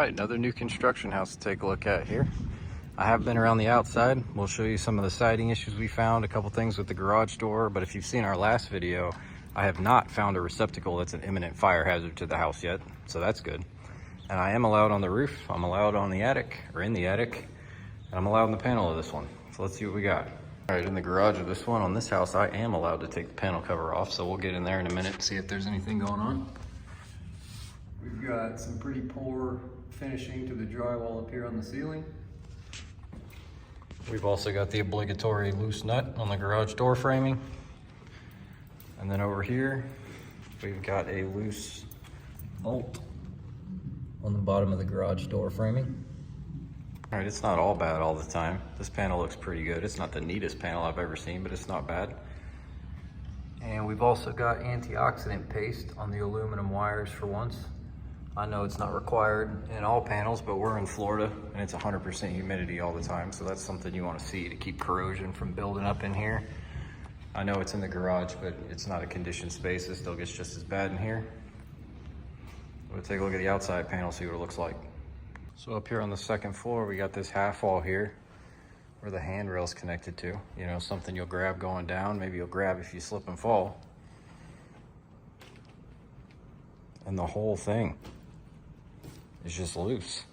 All right, another new construction house to take a look at here. I have been around the outside. We'll show you some of the siding issues we found, a couple things with the garage door, but if you've seen our last video, I have not found a receptacle that's an imminent fire hazard to the house yet, so that's good. And I am allowed on the roof, I'm allowed on the attic, or in the attic, and I'm allowed in the panel of this one. So let's see what we got. All right, in the garage of this one, on this house, I am allowed to take the panel cover off, so we'll get in there in a minute and see if there's anything going on. We've got some pretty poor finishing to the drywall up here on the ceiling. We've also got the obligatory loose nut on the garage door framing. And then over here, we've got a loose bolt on the bottom of the garage door framing. All right, it's not all bad all the time. This panel looks pretty good. It's not the neatest panel I've ever seen, but it's not bad. And we've also got antioxidant paste on the aluminum wires for once. I know it's not required in all panels, but we're in Florida and it's 100% humidity all the time. So that's something you want to see to keep corrosion from building up in here. I know it's in the garage, but it's not a conditioned space. It still gets just as bad in here. We'll take a look at the outside panel, see what it looks like. So up here on the second floor, we got this half wall here where the handrail's connected to. You know, something you'll grab going down. Maybe you'll grab if you slip and fall. And the whole thing is just loose.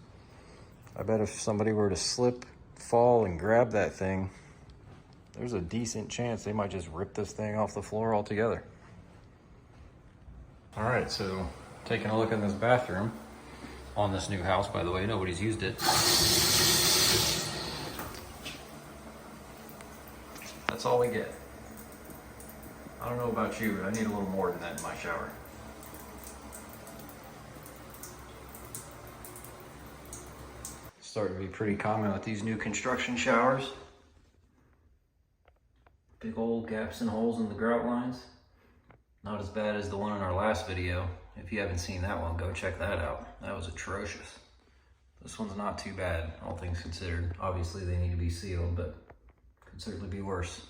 I bet if somebody were to slip, fall, and grab that thing, there's a decent chance they might just rip this thing off the floor altogether. All right, so taking a look in this bathroom on this new house, by the way, nobody's used it. That's all we get. I don't know about you, but I need a little more than that in my shower. Starting to be pretty common with these new construction showers. Big old gaps and holes in the grout lines. Not as bad as the one in our last video. If you haven't seen that one, go check that out. That was atrocious. This one's not too bad, all things considered. Obviously they need to be sealed, but could certainly be worse.